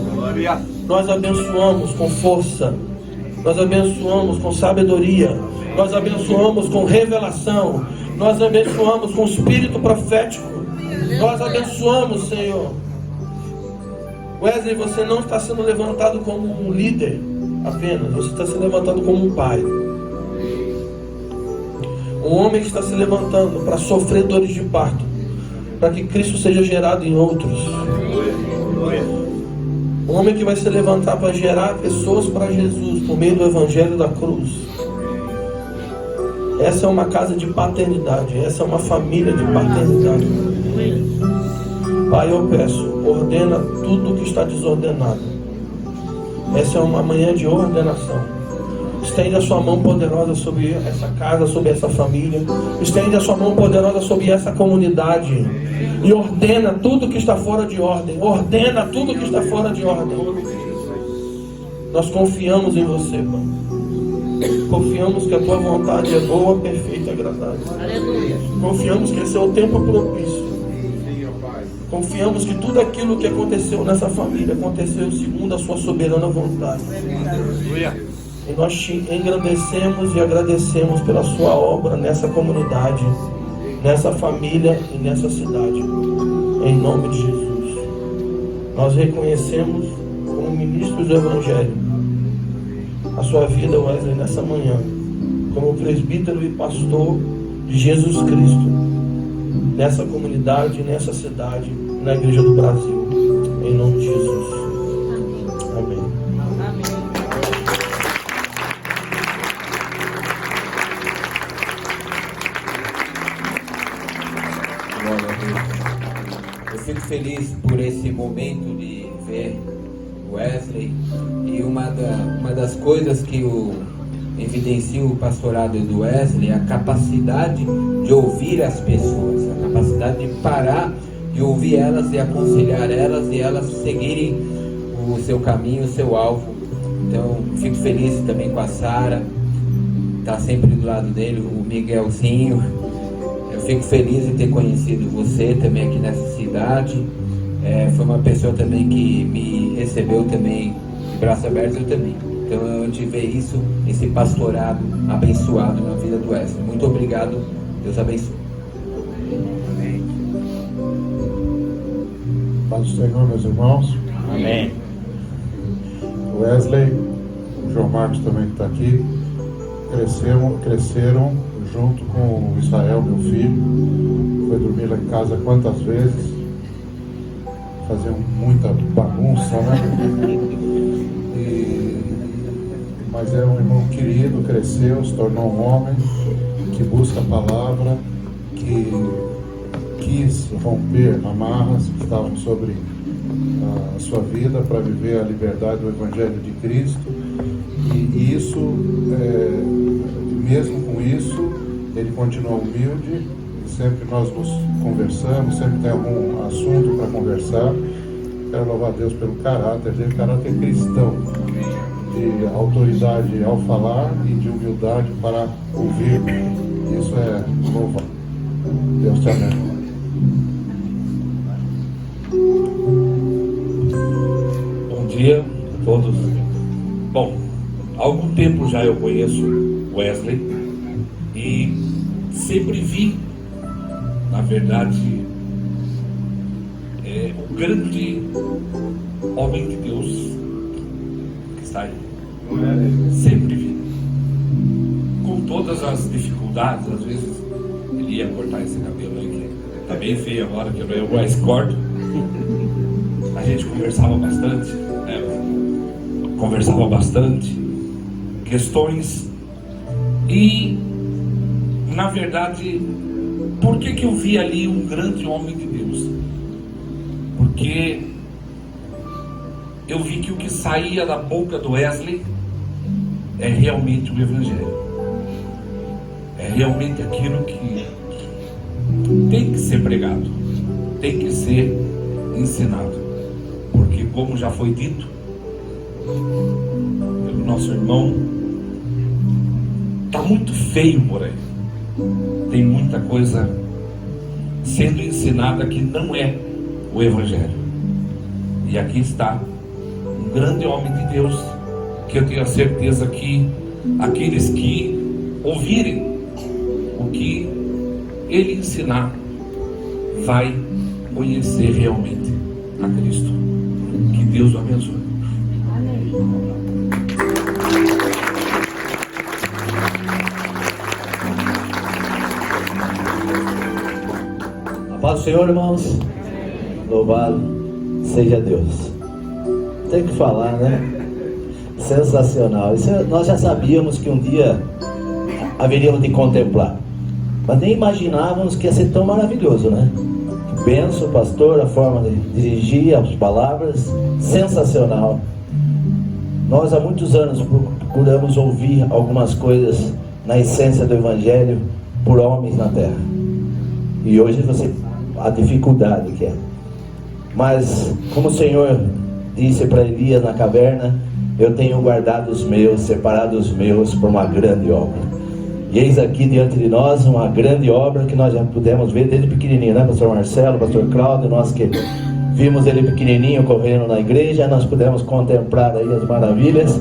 Nós abençoamos com força, nós abençoamos com sabedoria, nós abençoamos com revelação, nós abençoamos com espírito profético, nós abençoamos, Senhor. Wesley, você não está sendo levantado como um líder apenas, você está sendo levantado como um pai. Um homem que está se levantando para sofrer dores de parto, para que Cristo seja gerado em outros. Um homem que vai se levantar para gerar pessoas para Jesus por meio do Evangelho da cruz. Essa é uma casa de paternidade, essa é uma família de paternidade. Pai, eu peço, ordena tudo que está desordenado. Essa é uma manhã de ordenação. Estende a sua mão poderosa sobre essa casa, sobre essa família. Estende a sua mão poderosa sobre essa comunidade. E ordena tudo que está fora de ordem. Ordena tudo que está fora de ordem. Nós confiamos em você, Pai. Confiamos que a tua vontade é boa, perfeita e agradável. Confiamos que esse é o tempo propício. Confiamos que tudo aquilo que aconteceu nessa família aconteceu segundo a sua soberana vontade. E nós te engrandecemos e agradecemos pela sua obra nessa comunidade, nessa família e nessa cidade. Em nome de Jesus. Nós reconhecemos como ministros do Evangelho a sua vida, Wesley, nessa manhã, como presbítero e pastor de Jesus Cristo, nessa comunidade, nessa cidade, na Igreja do Brasil. Em nome de Jesus. Amém. Glória a Deus. Eu fico feliz por esse momento de ver Wesley, e uma das coisas que evidencia o pastorado do Wesley é a capacidade de ouvir as pessoas, a capacidade de parar e ouvir elas e aconselhar elas e elas seguirem o seu caminho, o seu alvo. Então fico feliz também com a Sara, está sempre do lado dele, o Miguelzinho. Eu fico feliz em ter conhecido você também aqui nessa cidade. Foi uma pessoa também que me recebeu também de braços abertos, eu também. Então a gente vê isso, esse pastorado abençoado na vida do Wesley. Muito obrigado, Deus abençoe. Paz do Senhor, meus irmãos. Amém. O Wesley, o João Marcos também que está aqui, cresceram junto com o Israel, meu filho. Foi dormir lá em casa quantas vezes. Faziam muita bagunça, né? Mas é um irmão querido, cresceu, se tornou um homem que busca a palavra, que quis romper amarras que estavam sobre a sua vida para viver a liberdade do Evangelho de Cristo. E isso, mesmo com isso, ele continua humilde. Sempre nós nos conversamos, sempre tem algum assunto para conversar. Quero louvar a Deus pelo caráter dele, caráter cristão, de autoridade ao falar e de humildade para ouvir. Isso é louvar. Deus te abençoe. Bom dia a todos. Bom, há algum tempo já eu conheço Wesley e sempre vi, na verdade, o grande homem de Deus que está aí. Sempre vi. Com todas as dificuldades, às vezes ele ia cortar esse cabelo aí, que tá bem feio agora, que eu mais corto. A gente conversava bastante, questões, e na verdade, por que eu vi ali um grande homem de Deus? Porque eu vi que o que saía da boca do Wesley é realmente o Evangelho, é realmente aquilo que tem que ser pregado, tem que ser ensinado, porque como já foi dito pelo nosso irmão, está muito feio por aí, tem muita coisa sendo ensinada que não é o Evangelho. E aqui está um grande homem de Deus, que eu tenho a certeza que aqueles que ouvirem o que ele ensinar vai conhecer realmente a Cristo. Que Deus o abençoe. A paz do Senhor, irmãos. Louvado seja Deus. Tem que falar, né? Sensacional. Isso nós já sabíamos que um dia haveríamos de contemplar, mas nem imaginávamos que ia ser tão maravilhoso, né? benção, pastor, a forma de dirigir, as palavras, sensacional. Nós há muitos anos procuramos ouvir algumas coisas na essência do Evangelho por homens na terra. E hoje você, a dificuldade que é. Mas, como o Senhor disse para Elias na caverna, eu tenho guardado os meus, separado os meus para uma grande obra. E eis aqui diante de nós uma grande obra que nós já pudemos ver desde pequenininho, né, pastor Marcelo, pastor Cláudio, nós que vimos ele pequenininho correndo na igreja, nós pudemos contemplar aí as maravilhas.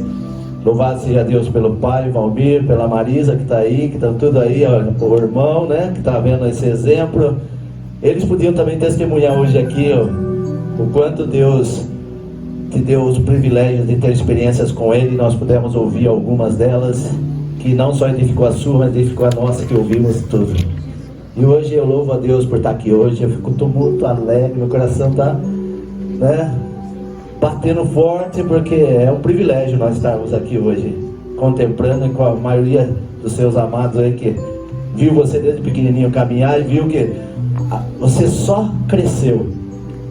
Louvado seja Deus pelo pai, Valmir, pela Marisa que está aí, que está tudo aí, ó, o irmão, né, que está vendo esse exemplo. Eles podiam também testemunhar hoje aqui, ó, o quanto Deus te deu os privilégios de ter experiências com Ele. Nós pudemos ouvir algumas delas, que não só edificou a sua, mas edificou a nossa, que ouvimos tudo. E hoje eu louvo a Deus por estar aqui hoje. Eu fico muito alegre, meu coração está, né, batendo forte, porque é um privilégio nós estarmos aqui hoje, contemplando com a maioria dos seus amados aí, que viu você desde pequenininho caminhar e viu que você só cresceu,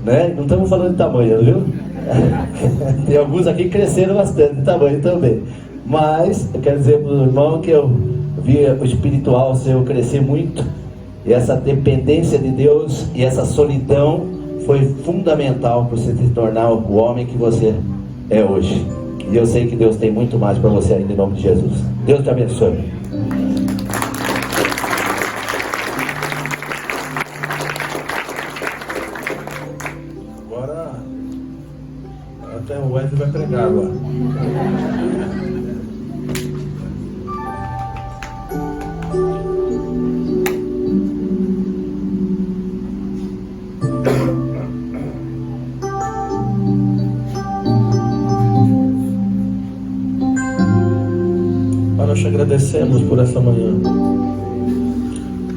né? Não estamos falando de tamanho, viu? Tem alguns aqui que cresceram bastante de tamanho também. Mas eu quero dizer para o irmão que eu vi o espiritual seu crescer muito. E essa dependência de Deus e essa solidão foi fundamental para você se tornar o homem que você é hoje. E eu sei que Deus tem muito mais para você ainda, em nome de Jesus. Deus te abençoe. Agora até o Wesley vai pregar agora. Nós te agradecemos por essa manhã.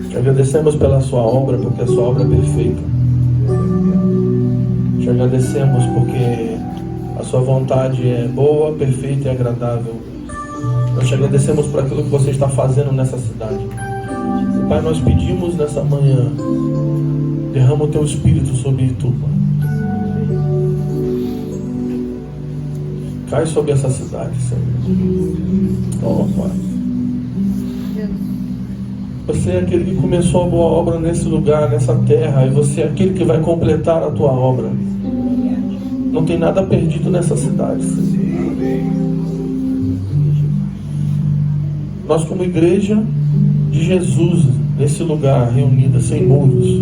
Te agradecemos pela sua obra, porque a sua obra é perfeita. Te agradecemos porque a sua vontade é boa, perfeita e agradável. Nós te agradecemos por aquilo que você está fazendo nessa cidade. E, Pai, nós pedimos nessa manhã, derrama o teu Espírito sobre tu, Pai. Cai sobre essa cidade, Senhor. Oh, Pai. Você é aquele que começou a boa obra nesse lugar, nessa terra, e você é aquele que vai completar a tua obra. Não tem nada perdido nessa cidade, Senhor. Nós, como igreja de Jesus, nesse lugar reunida, sem muros,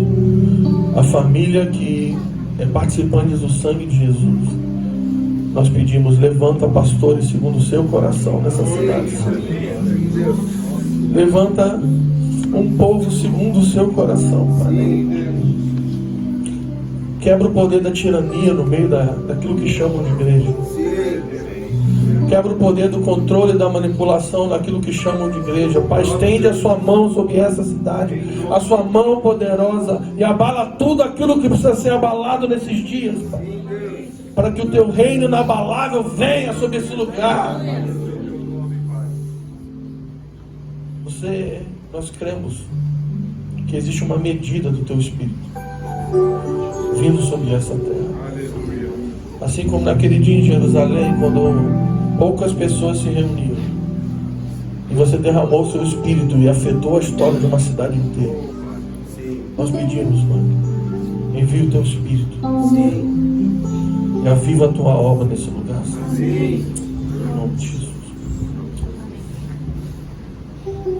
a família que é participante do sangue de Jesus, nós pedimos, levanta pastores segundo o seu coração nessa cidade, Senhor. Levanta um povo segundo o seu coração, Pai. Quebra o poder da tirania no meio daquilo que chamam de igreja. Quebra o poder do controle e da manipulação naquilo que chamam de igreja. Pai, estende a sua mão sobre essa cidade, a sua mão poderosa, e abala tudo aquilo que precisa ser abalado nesses dias, Pai, para que o teu reino inabalável venha sobre esse lugar. Nós cremos que existe uma medida do teu Espírito vindo sobre essa terra. Assim como naquele dia em Jerusalém, quando poucas pessoas se reuniram e você derramou o seu Espírito e afetou a história de uma cidade inteira. Nós pedimos, Pai, envia o teu Espírito e aviva a tua obra nesse lugar, Senhor. Em nome de Jesus.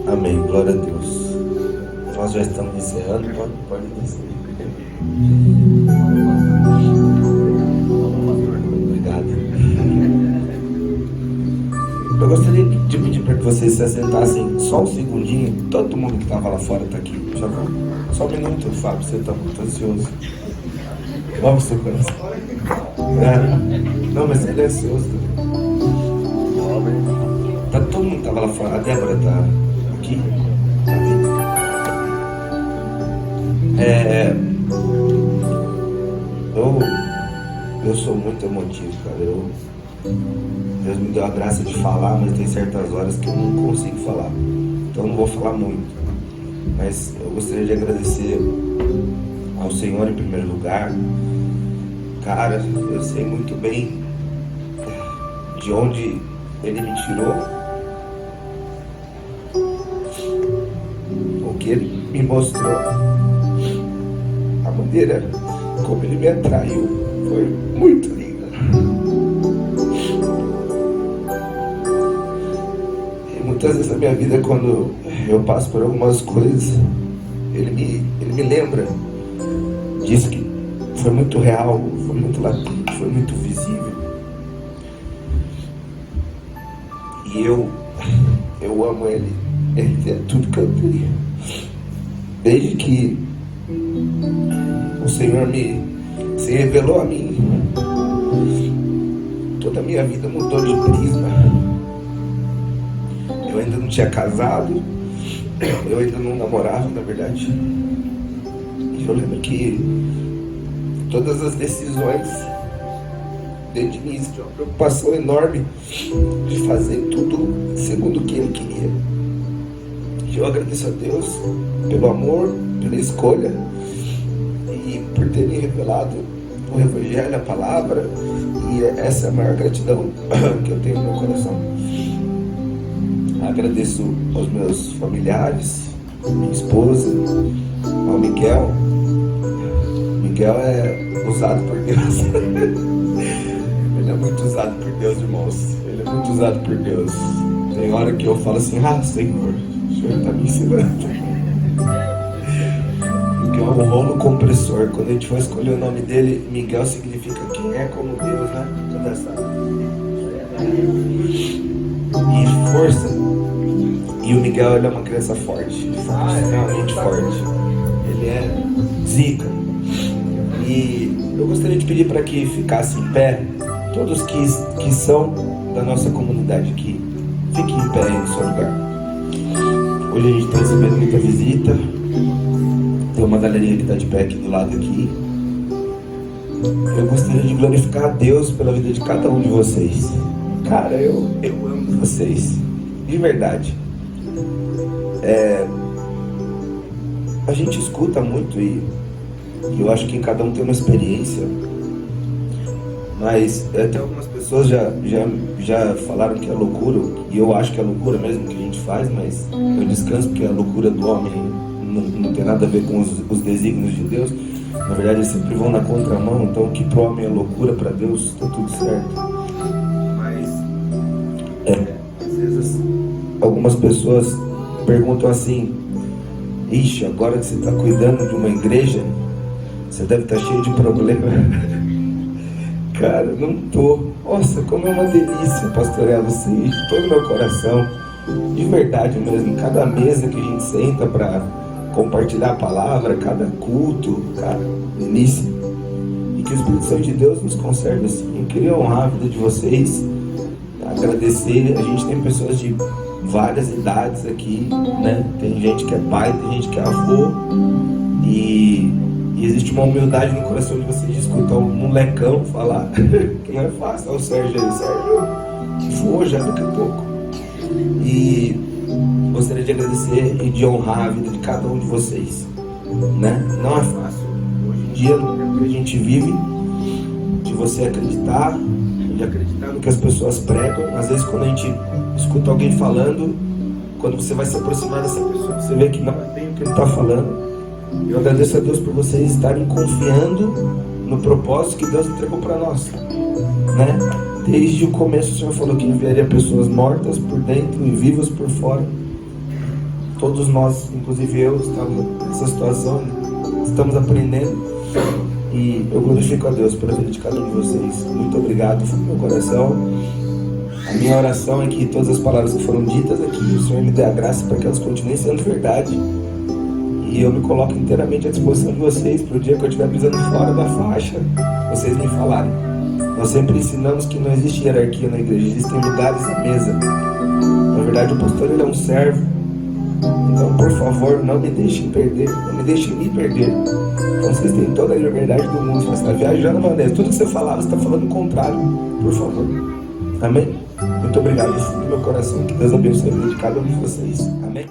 Amém, glória a Deus. Nós já estamos encerrando, pode dizer. Obrigado. Eu gostaria de pedir para que vocês se assentassem só um segundinho. Todo mundo que estava lá fora está aqui. Só um minuto, Fábio, você está muito ansioso. Vamos seu coração. Não, mas ele é ansioso. Tá, todo mundo que estava lá fora. A Débora está aqui. Eu sou muito emotivo, cara. Deus me deu a graça de falar, mas tem certas horas que eu não consigo falar. Então eu não vou falar muito. Mas eu gostaria de agradecer ao Senhor em primeiro lugar. Cara, eu sei muito bem de onde Ele me tirou, o que Ele me mostrou, a maneira como Ele me atraiu foi muito linda. E muitas vezes na minha vida, quando eu passo por algumas coisas, Ele me lembra disso, que foi muito real, foi muito latente, foi muito visível. E eu amo Ele. Ele é tudo que eu tenho. Desde que o Senhor se revelou a mim, toda a minha vida mudou de prisma. Eu ainda não tinha casado, eu ainda não namorava, na verdade. E eu lembro que todas as decisões, desde o início, tinha uma preocupação enorme de fazer tudo segundo o que Ele queria. E eu agradeço a Deus pelo amor, pela escolha e por ter me revelado o Evangelho, a palavra. E essa é a maior gratidão que eu tenho no meu coração. Agradeço aos meus familiares, minha esposa, ao Miguel. Miguel é usado por Deus. Ele é muito usado por Deus, irmãos. Ele é muito usado por Deus. Tem hora que eu falo assim: ah, Senhor, o Senhor está me ensinando. Miguel é um rolo compressor. Quando a gente for escolher o nome dele, Miguel significa quem é como Deus, né? Toda essa e força. E o Miguel, ele é uma criança forte, extremamente forte. Ele é zica. E eu gostaria de pedir para que ficasse em pé todos que são da nossa comunidade aqui. Fiquem em pé aí no seu lugar. Hoje a gente está recebendo muita visita. Tem uma galerinha que está de pé aqui do lado aqui. Eu gostaria de glorificar a Deus pela vida de cada um de vocês. Cara, eu amo vocês, de verdade. A gente escuta muito e eu acho que cada um tem uma experiência, mas até algumas pessoas já falaram que é loucura, e eu acho que é loucura mesmo que a gente faz, mas eu descanso porque a loucura do homem não tem nada a ver com os desígnios de Deus. Na verdade, eles sempre vão na contramão. Então o que pro homem é loucura, para Deus está tudo certo. Mas às vezes algumas pessoas perguntam assim: ixi, agora que você está cuidando de uma igreja, você deve estar cheio de problema. Cara, não tô. Nossa, como é uma delícia pastorear vocês, de todo o meu coração, de verdade mesmo. Cada mesa que a gente senta para compartilhar a palavra, cada culto, cara, delícia. E que o Espírito Santo de Deus nos conserve assim. Eu queria honrar a vida de vocês, agradecer. A gente tem pessoas de várias idades aqui, né? Tem gente que é pai, tem gente que é avô, e existe uma humildade no coração de vocês de escutar um molecão falar. Que não é fácil. Olha o Sérgio aí, o Sérgio voou já daqui a pouco. E gostaria de agradecer e de honrar a vida de cada um de vocês, né? Não é fácil hoje em dia, no tempo que a gente vive, de você acreditar, de acreditar no que as pessoas pregam. Às vezes, quando a gente escuta alguém falando, quando você vai se aproximar dessa pessoa, você vê que não é bem o que ele está falando. Eu agradeço a Deus por vocês estarem confiando no propósito que Deus entregou para nós, né? Desde o começo o Senhor falou que enviaria pessoas mortas por dentro e vivas por fora. Todos nós, inclusive eu, estamos nessa situação, estamos aprendendo. E eu glorifico a Deus pela vida de cada um de vocês. Muito obrigado, foi no meu coração. A minha oração é que todas as palavras que foram ditas aqui, o Senhor me dê a graça para que elas continuem sendo verdade. E eu me coloco inteiramente à disposição de vocês para o dia que eu estiver pisando fora da faixa, vocês me falarem. Nós sempre ensinamos que não existe hierarquia na igreja, existem lugares à mesa. Na verdade, o pastor, ele é um servo. Então, por favor, não me deixem perder, não me deixem me perder. Então, vocês têm toda a liberdade do mundo. Você está viajando, maneira. Tudo que você falar, você está falando o contrário. Por favor. Amém? Muito obrigado do fundo do meu coração. Que Deus abençoe a vida de cada um de vocês. Amém?